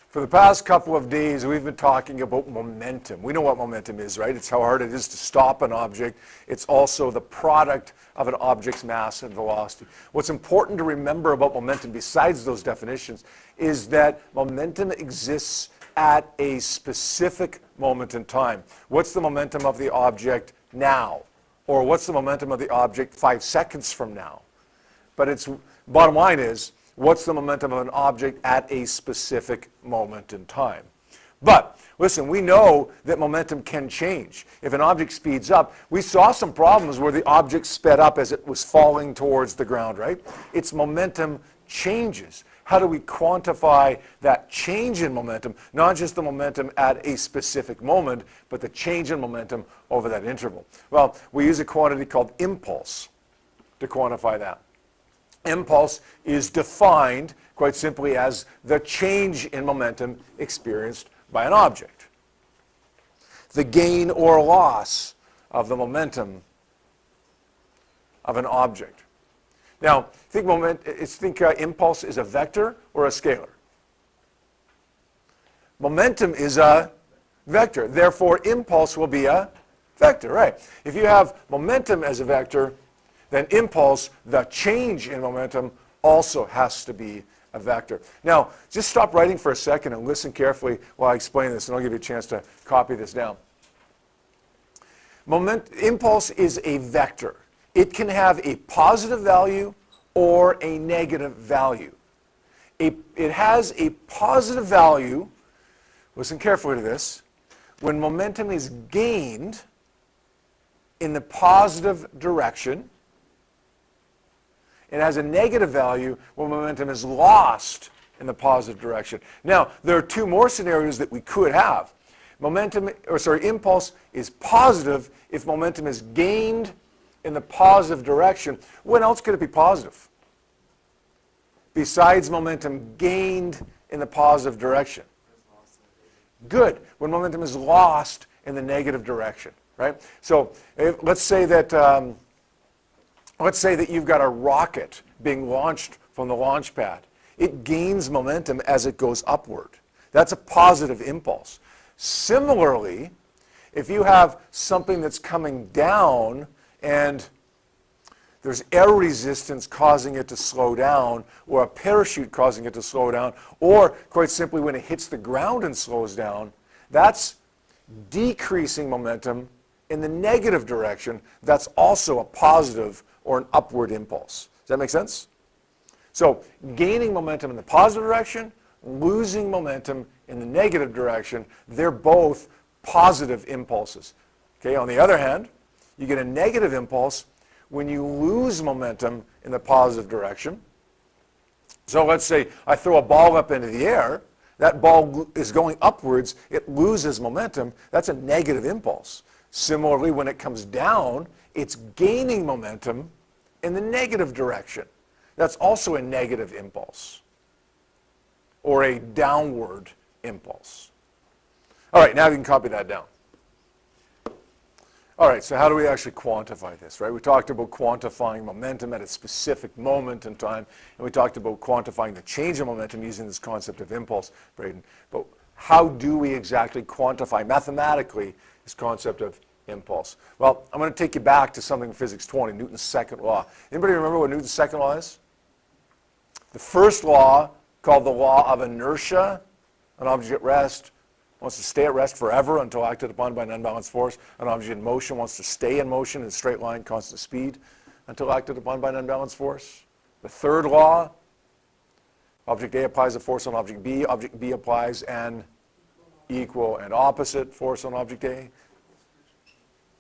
For the past couple of days, we've been talking about momentum. We know what momentum is, right? It's how hard it is to stop an object. It's also the product of an object's mass and velocity. What's important to remember about momentum, besides those definitions, is that momentum exists at a specific moment in time. What's the momentum of the object now? Or what's the momentum of the object 5 seconds from now? But it's bottom line is, what's the momentum of an object at a specific moment in time? But listen, we know that momentum can change. If an object speeds up, we saw some problems where the object sped up as it was falling towards the ground, right? Its momentum changes. How do we quantify that change in momentum? Not just the momentum at a specific moment, but the change in momentum over that interval. Well, we use a quantity called impulse to quantify that. Impulse is defined quite simply as the change in momentum experienced by an object. The gain or loss of the momentum of an object. Now, think impulse is a vector or a scalar. Momentum is a vector. Therefore, impulse will be a vector, right? If you have momentum as a vector, then impulse, the change in momentum, also has to be a vector. Now, just stop writing for a second and listen carefully while I explain this, and I'll give you a chance to copy this down. Impulse is a vector. It can have a positive value or a negative value. It has a positive value, listen carefully to this, when momentum is gained in the positive direction. It has a negative value when momentum is lost in the positive direction. Now, there are 2 more scenarios that we could have. Impulse is positive if momentum is gained in the positive direction. When else could it be positive? Besides momentum gained in the positive direction. Good. When momentum is lost in the negative direction, right? So let's say that you've got a rocket being launched from the launch pad. It gains momentum as it goes upward. That's a positive impulse. Similarly, if you have something that's coming down and there's air resistance causing it to slow down, or a parachute causing it to slow down, or quite simply when it hits the ground and slows down, that's decreasing momentum in the negative direction. That's also a positive or an upward impulse. Does that make sense? So gaining momentum in the positive direction, losing momentum in the negative direction, they're both positive impulses. Okay, on the other hand, you get a negative impulse when you lose momentum in the positive direction. So let's say I throw a ball up into the air. That ball is going upwards. It loses momentum. That's a negative impulse. Similarly, when it comes down, it's gaining momentum in the negative direction. That's also a negative impulse or a downward impulse. All right, now you can copy that down. All right, so how do we actually quantify this, right? We talked about quantifying momentum at a specific moment in time, and we talked about quantifying the change in momentum using this concept of impulse, Braden. But how do we exactly quantify mathematically this concept of impulse? Well, I'm going to take you back to something in Physics 20, Newton's second law. Anybody remember what Newton's second law is? The first law, called the Law of Inertia, an object at rest wants to stay at rest forever until acted upon by an unbalanced force. An object in motion wants to stay in motion in a straight line, constant speed, until acted upon by an unbalanced force. The third law, object A applies a force on object B applies an equal and opposite force on object A.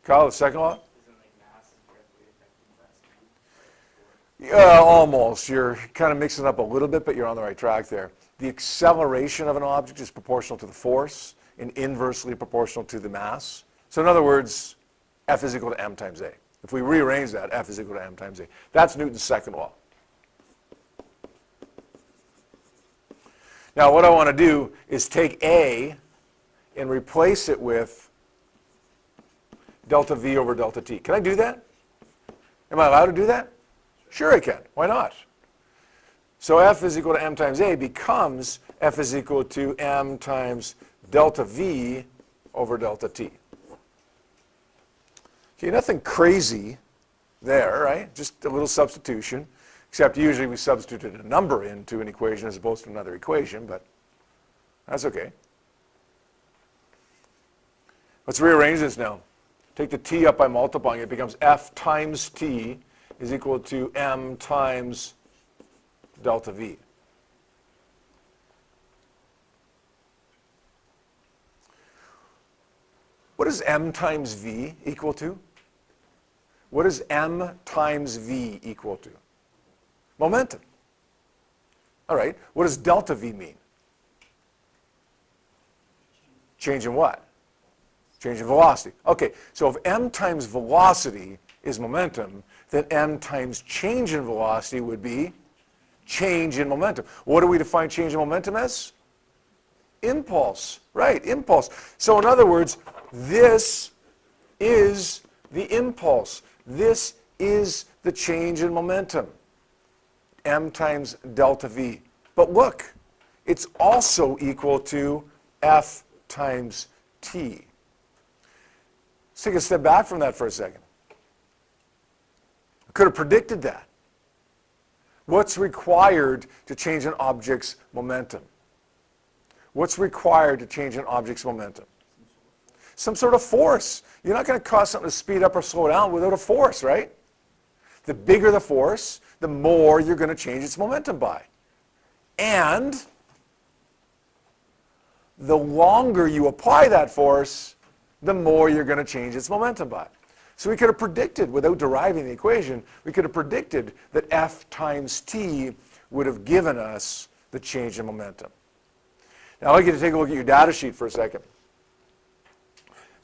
Kyle, the second law? Yeah, almost. You're kind of mixing up a little bit, but you're on the right track there. The acceleration of an object is proportional to the force and inversely proportional to the mass. So in other words, F is equal to m times A. If we rearrange that, F is equal to m times A. That's Newton's second law. Now what I want to do is take A and replace it with delta V over delta T. Can I do that? Am I allowed to do that? Sure I can. Why not? So F is equal to m times A becomes F is equal to m times delta V over delta T. Okay, nothing crazy there, right? Just a little substitution, except usually we substituted a number into an equation as opposed to another equation, but that's okay. Let's rearrange this now. Take the T up by multiplying. It becomes F times T is equal to m times delta V. What does m times V equal to? What does m times V equal to? Momentum. All right. What does delta V mean? Change in what? Change in velocity. Okay, so if m times velocity is momentum, then m times change in velocity would be change in momentum. What do we define change in momentum as? Impulse. Right, impulse. So in other words, this is the impulse. This is the change in momentum. M times delta V. But look, it's also equal to F times T. Let's take a step back from that for a second. I could have predicted that. What's required to change an object's momentum? What's required to change an object's momentum? Some sort of force. You're not going to cause something to speed up or slow down without a force, right? The bigger the force, the more you're going to change its momentum by. And the longer you apply that force, the more you're going to change its momentum by. So we could have predicted, without deriving the equation, we could have predicted that F times T would have given us the change in momentum. Now I'd like you to take a look at your data sheet for a second.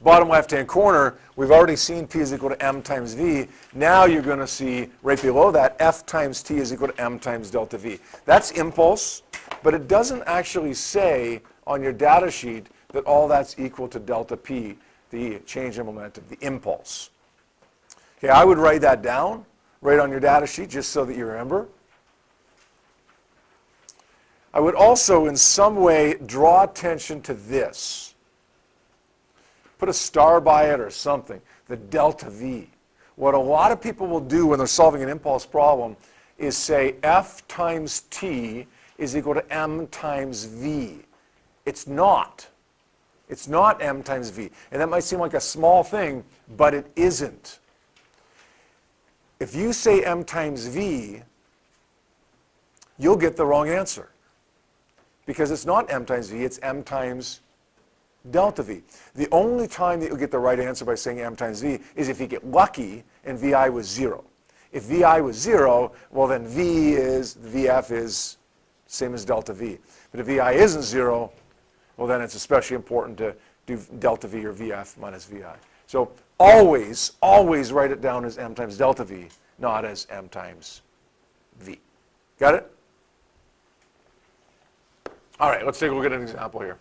Bottom left-hand corner, we've already seen P is equal to m times V. Now you're going to see right below that F times T is equal to m times delta V. That's impulse, but it doesn't actually say on your data sheet that all that's equal to delta P, the change in momentum, the impulse. Okay, I would write that down right on your data sheet just so that you remember. I would also in some way draw attention to this. Put a star by it or something, the delta V. What a lot of people will do when they're solving an impulse problem is say F times T is equal to m times V. It's not. It's not m times V. And that might seem like a small thing, but it isn't. If you say m times V, you'll get the wrong answer. Because it's not m times V, it's m times delta V. The only time that you'll get the right answer by saying m times V is if you get lucky and VI was 0. If VI was 0, well then VF is same as delta V. But if VI isn't 0, well then it's especially important to do delta V or VF minus VI. So always, always write it down as m times delta V, not as m times V. Got it? All right, let's take a look at an example here.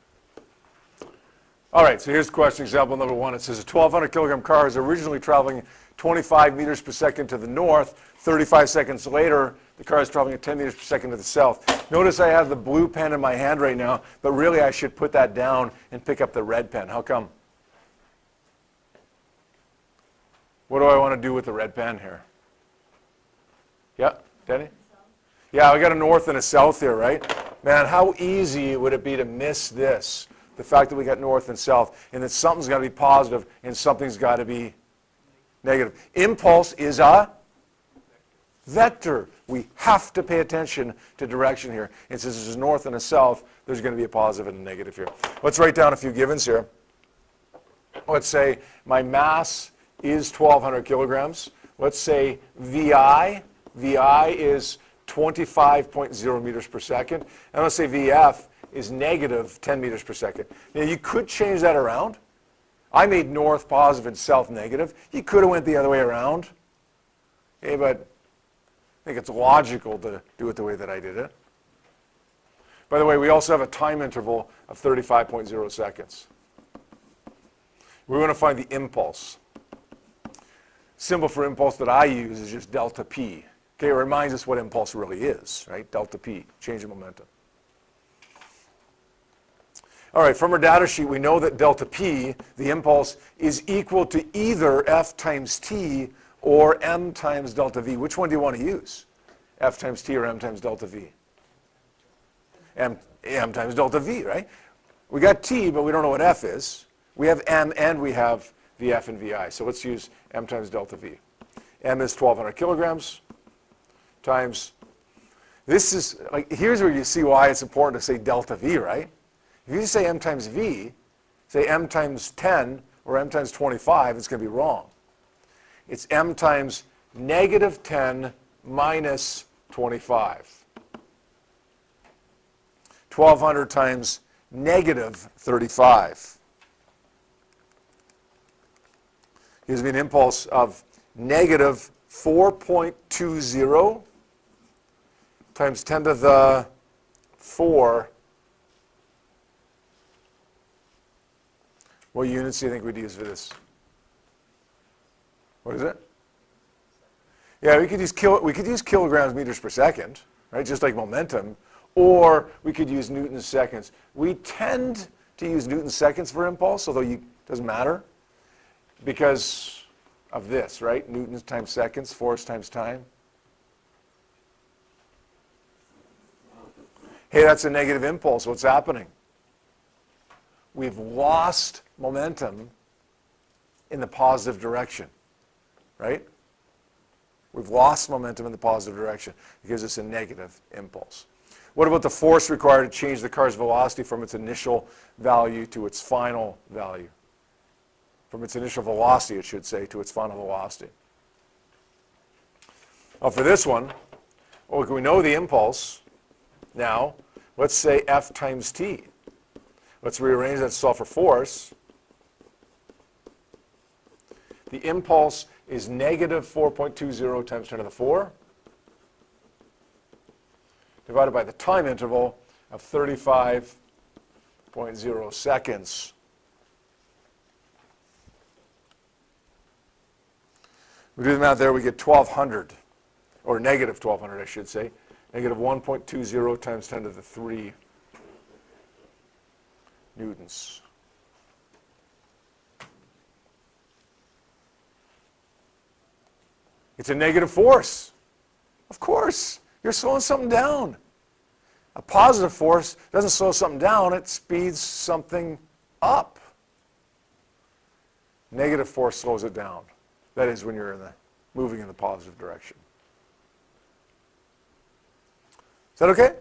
All right, so here's question example number 1. It says a 1,200 kilogram car is originally traveling 25 meters per second to the north. 35 seconds later, the car is traveling at 10 meters per second to the south. Notice I have the blue pen in my hand right now, but really I should put that down and pick up the red pen. How come? What do I want to do with the red pen here? Yeah, Danny? Yeah, we got a north and a south here, right? Man, how easy would it be to miss this? The fact that we got north and south, and that something's got to be positive and something's got to be negative. Impulse is a vector. We have to pay attention to direction here. And since there's a north and a south, there's going to be a positive and a negative here. Let's write down a few givens here. Let's say my mass is 1,200 kilograms. Let's say VI is 25.0 meters per second. And let's say VF is negative 10 meters per second. Now you could change that around. I made north positive and south negative. You could have went the other way around. Okay, but I think it's logical to do it the way that I did it. By the way, we also have a time interval of 35.0 seconds. We want to find the impulse. Symbol for impulse that I use is just delta P. Okay, it reminds us what impulse really is, right? Delta P, change in momentum. All right, from our data sheet, we know that delta P, the impulse, is equal to either F times T or M times delta V. Which one do you want to use? F times T or M times delta V? M times delta V, right? We got T, but we don't know what F is. We have M and we have VF and VI. So let's use M times delta V. M is 1,200 kilograms times, this is, like, here's where you see why it's important to say delta V, right? If you say M times V, say M times 10 or M times 25, it's going to be wrong. It's M times negative 10 minus 25. 1,200 times negative 35. Gives me an impulse of negative 4.20 times 10 to the 4. What units do you think we'd use for this? What is it? Yeah, we could use kilograms meters per second, right? Just like momentum, or we could use newtons seconds. We tend to use newtons seconds for impulse, although it doesn't matter, because of this, right? Newtons times seconds, force times time. Hey, that's a negative impulse. What's happening? We've lost momentum in the positive direction, right? We've lost momentum in the positive direction because it's a negative impulse. What about the force required to change the car's velocity from its initial value to its final value? From its initial velocity, it should say, to its final velocity. Well, for this one, well, we know the impulse. Now, let's say F times T. Let's rearrange that to solve for force. The impulse is negative 4.20 times 10 to the 4, divided by the time interval of 35.0 seconds. We do the math there, we get 1,200, or negative 1,200, I should say. Negative 1.20 times 10 to the 3 newtons. It's a negative force. Of course, you're slowing something down. A positive force doesn't slow something down, it speeds something up. Negative force slows it down. That is when you're moving in the positive direction. Is that okay?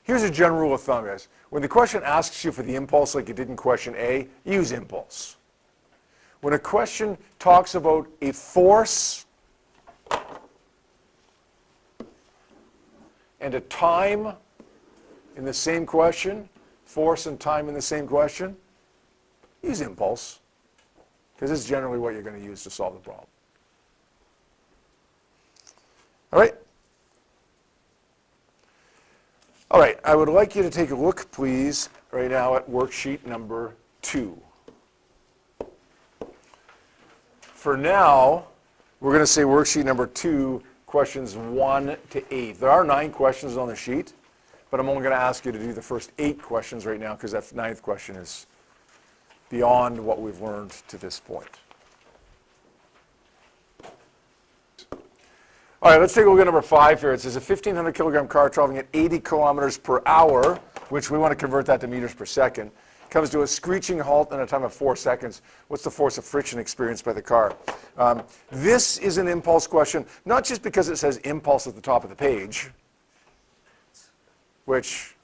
Here's a general rule of thumb, guys. When the question asks you for the impulse like it did in question A, use impulse. When a question talks about a force and a time in the same question, force and time in the same question, use impulse, because it's generally what you're going to use to solve the problem. All right? All right, I would like you to take a look, please, right now at worksheet number 2. For now, we're going to say worksheet number 2, questions 1 to 8. There are 9 questions on the sheet, but I'm only going to ask you to do the first 8 questions right now because that 9th question is beyond what we've learned to this point. All right, let's take a look at number 5 here. It says a 1,500 kilogram car traveling at 80 kilometers per hour, which we want to convert that to meters per second, comes to a screeching halt in a time of 4 seconds. What's the force of friction experienced by the car? This is an impulse question, not just because it says impulse at the top of the page, which,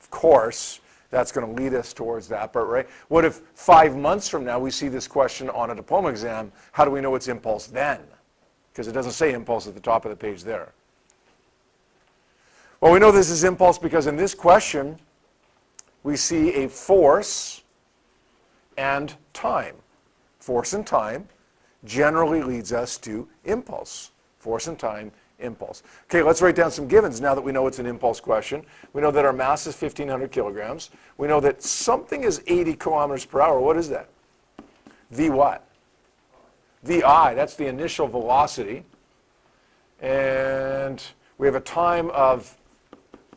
of course, that's going to lead us towards that part, right? What if 5 months from now we see this question on a diploma exam? How do we know it's impulse then? Because it doesn't say impulse at the top of the page there. Well, we know this is impulse because in this question, we see a force and time. Force and time generally leads us to impulse. Force and time, impulse. Okay, let's write down some givens now that we know it's an impulse question. We know that our mass is 1,500 kilograms. We know that something is 80 kilometers per hour. What is that? V what? VI, that's the initial velocity. And we have a time of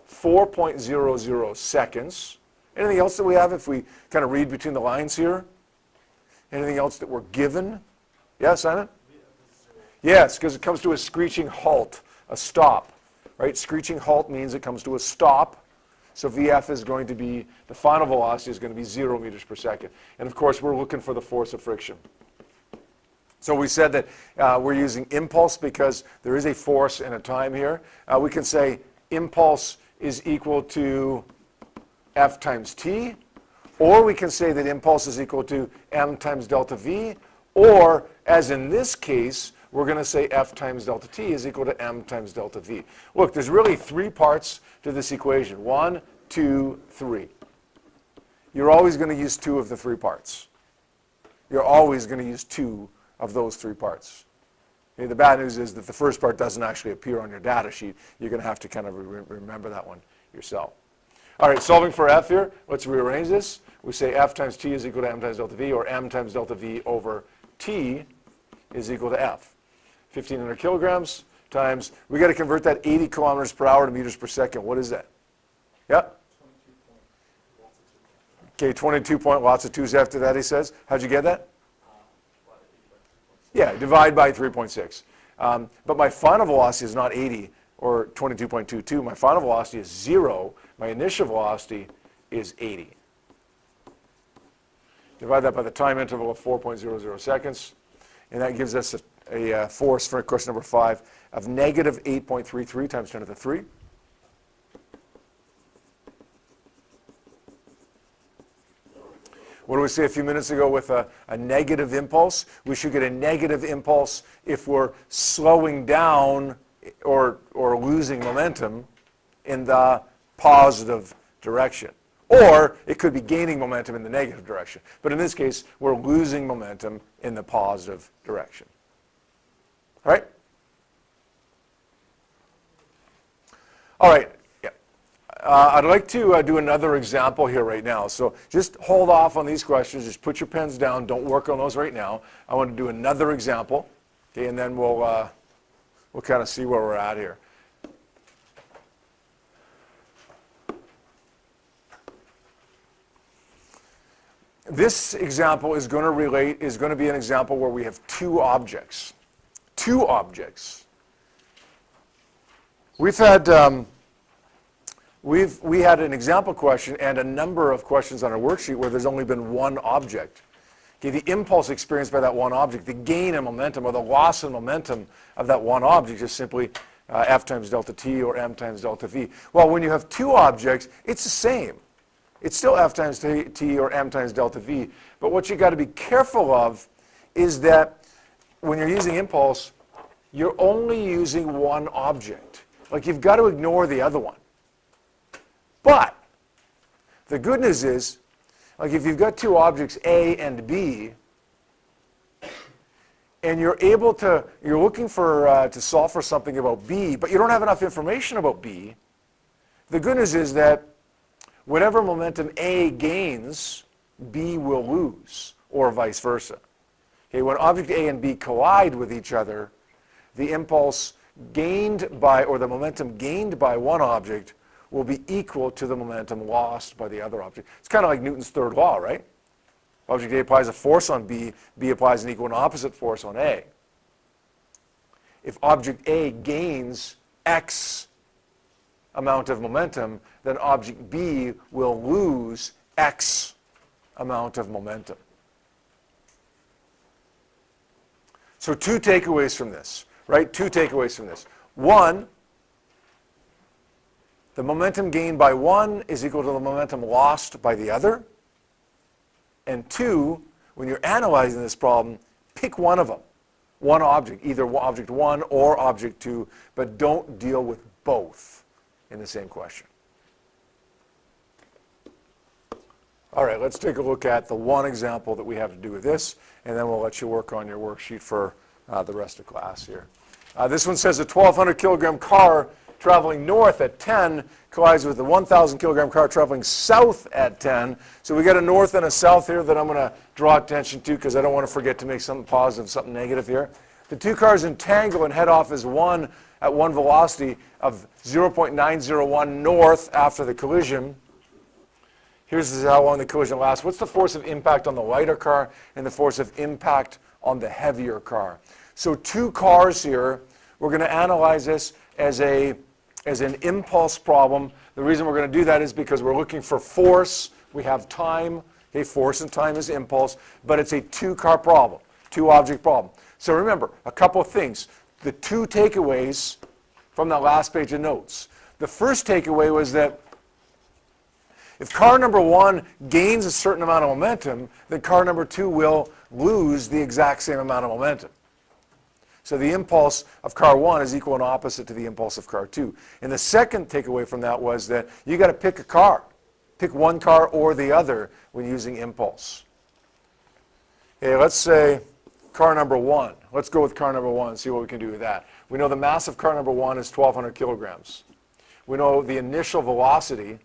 4.00 seconds. Anything else that we have if we kind of read between the lines here? Anything else that we're given? Yeah, Simon? Yes, because it comes to a screeching halt, a stop. Right? Screeching halt means it comes to a stop. So VF is going to be, the final velocity is going to be 0 meters per second. And of course, we're looking for the force of friction. So we said that we're using impulse because there is a force and a time here. We can say impulse is equal to F times t, or we can say that impulse is equal to m times delta v, or as in this case, we're going to say F times delta t is equal to m times delta v. Look, there's really 3 parts to this equation. 1, 2, 3. You're always going to use 2 of the 3 parts. You're always going to use 2 of those 3 parts. Okay, the bad news is that the first part doesn't actually appear on your data sheet. You're going to have to kind of remember that one yourself. All right, solving for F here, let's rearrange this. We say F times t is equal to m times delta v, or m times delta v over t is equal to F. 1,500 kilograms times, we got to convert that 80 kilometers per hour to meters per second. What is that? Yeah? Okay, 22 point, lots of 2's after that, he says. How'd you get that? Yeah, divide by 3.6. But my final velocity is not 80 or 22.22. My final velocity is 0. My initial velocity is 80. Divide that by the time interval of 4.00 seconds. And that gives us a force for question number 5 of negative 8.33 times 10 to the 3. What did we say a few minutes ago with a negative impulse? We should get a negative impulse if we're slowing down or losing momentum in the positive direction. Or it could be gaining momentum in the negative direction. But in this case, we're losing momentum in the positive direction. All right? All right. Yeah. I'd like to do another example here right now. So just hold off on these questions. Just put your pens down. Don't work on those right now. I want to do another example. Okay, and then we'll kind of see where we're at here. This example is going to be an example where we have 2 objects. 2 objects. We had an example question and a number of questions on our worksheet where there's only been 1 object. Okay, the impulse experienced by that 1 object, the gain in momentum or the loss in momentum of that 1 object is simply F times delta t or m times delta v. Well, when you have 2 objects, it's the same. It's still F times t or m times delta v. But what you got to be careful of is that when you're using impulse, you're only using 1 object. Like, you've got to ignore the other one. But the good news is, like, if you've got 2 objects, A and B, and you're looking for to solve for something about B, but you don't have enough information about B, the good news is that whatever momentum A gains, B will lose, or vice versa. Okay, when object A and B collide with each other, the impulse gained by, or the momentum gained by one object will be equal to the momentum lost by the other object. It's kind of like Newton's third law, right? Object A applies a force on B, B applies an equal and opposite force on A. If object A gains X amount of momentum, then object B will lose X amount of momentum. So 2 takeaways from this, right? 2 takeaways from this. 1, the momentum gained by one is equal to the momentum lost by the other. And 2, when you're analyzing this problem, pick one of them. One object, either object 1 or object 2, but don't deal with both in the same question. All right, let's take a look at the one example that we have to do with this, and then we'll let you work on your worksheet for the rest of class here. This one says a 1,200 kilogram car traveling north at 10 collides with the 1,000 kilogram car traveling south at 10. So we got a north and a south here that I'm going to draw attention to because I don't want to forget to make something positive, something negative here. The two cars entangle and head off as one at one velocity of 0.901 north after the collision. Here's how long the collision lasts. What's the force of impact on the lighter car and the force of impact on the heavier car? So two cars here. We're going to analyze this as an impulse problem. The reason we're going to do that is because we're looking for force. We have time. Okay, force and time is impulse, but it's a two-car problem, two-object problem. So remember, a couple of things. The two takeaways from that last page of notes. The first takeaway was that if car number one gains a certain amount of momentum, then car number two will lose the exact same amount of momentum. So the impulse of car one is equal and opposite to the impulse of car two. And the second takeaway from that was that you got to pick a car. Pick one car or the other when using impulse. Okay, let's say car number one. Let's go with car number one and see what we can do with that. We know the mass of car number one is 1,200 kilograms. We know the initial velocity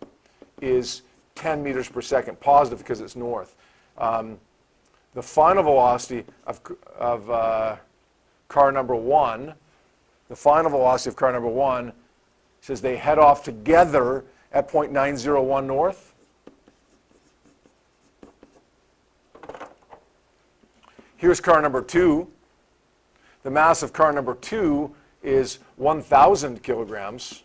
is 10 meters per second, positive because it's north. The final velocity of car number one, says they head off together at 0.901 north. Here's car number two. The mass of car number two is 1,000 kilograms.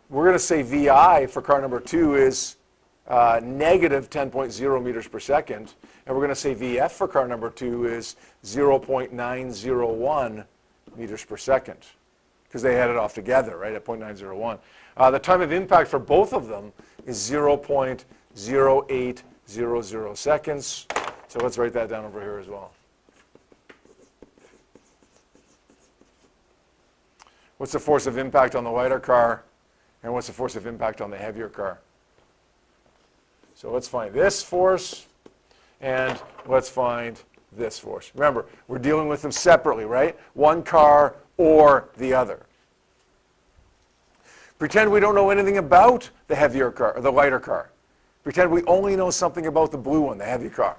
We're going to say VI for car number two is negative 10.0 meters per second. And we're going to say VF for car number two is 0.901 meters per second because they headed off together, right, at 0.901. The time of impact for both of them is 0.0800 seconds. So let's write that down over here as well. What's the force of impact on the lighter car? And what's the force of impact on the heavier car? So let's find this force, and let's find this force. Remember, we're dealing with them separately, right? One car or the other. Pretend we don't know anything about the heavier car, or the lighter car. Pretend we only know something about the blue one, the heavy car.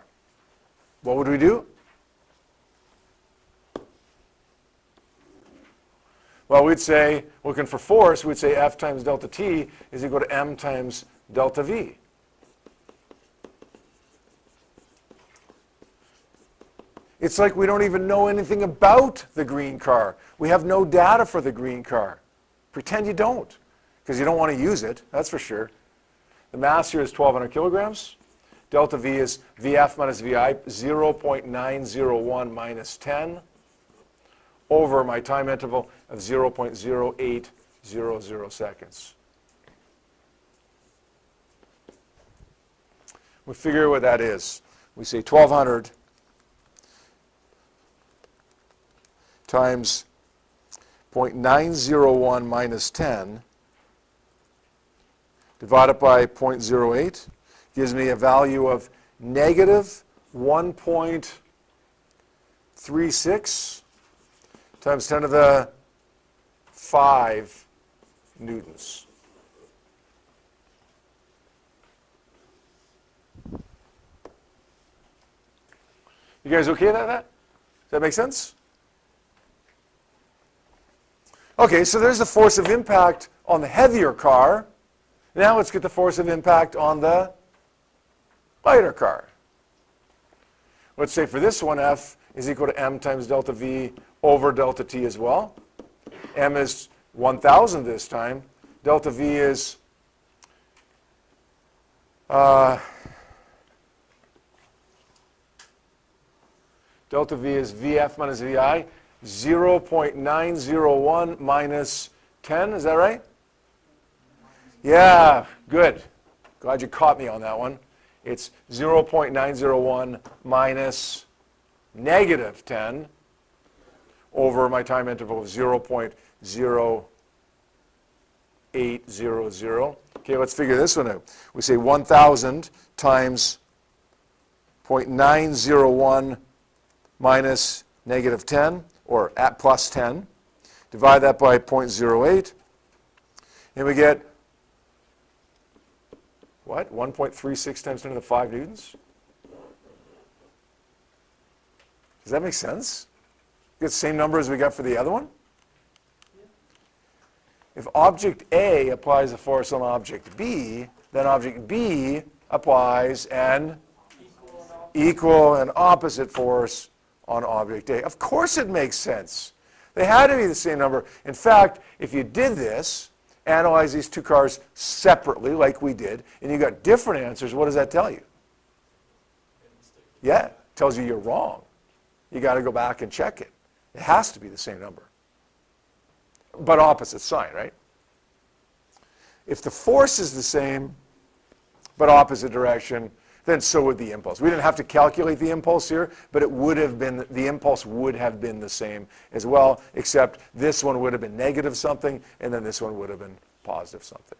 What would we do? Well, we'd say, looking for force, we'd say F times delta T is equal to M times delta V. It's like we don't even know anything about the green car. We have no data for the green car. Pretend you don't, because you don't want to use it, that's for sure. The mass here is 1,200 kilograms. Delta V is VF minus VI, 0.901 minus 10. Over my time interval of 0.0800 seconds. We figure what that is. We say 1,200 times 0.901 minus 10 divided by 0.08 gives me a value of negative 1.36 times 10 to the 5 newtons. You guys okay with that? Does that make sense? Okay, so there's the force of impact on the heavier car. Now let's get the force of impact on the lighter car. Let's say for this one, F is equal to M times delta V over delta T as well. M is 1,000 this time. Delta V is VF minus VI, 0.901 minus 10. Is that right? Yeah, good. Glad you caught me on that one. It's 0.901 minus negative 10 over my time interval of 0.0800. Okay, let's figure this one out. We say 1,000 times 0.901 minus negative 10, or at plus 10, Divide that by 0.08, and we get, what, 1.36 times 10 to the 5 newtons? Does that make sense? We get the same number as we got for the other one? If object A applies a force on object B, then object B applies an equal and opposite force on object A. Of course it makes sense. They had to be the same number. In fact, if you did this, analyze these two cars separately like we did, and you got different answers, what does that tell you? Yeah, it tells you you're wrong. You got to go back and check it. It has to be the same number. But opposite sign, right? If the force is the same, but opposite direction, then so would the impulse. We didn't have to calculate the impulse here, but it would have been, the impulse would have been the same as well, except this one would have been negative something, and then this one would have been positive something.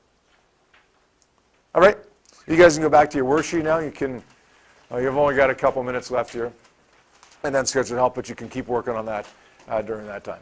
All right, you guys can go back to your worksheet now. You can, you've only got a couple minutes left here, and then scheduled help, but you can keep working on that during that time.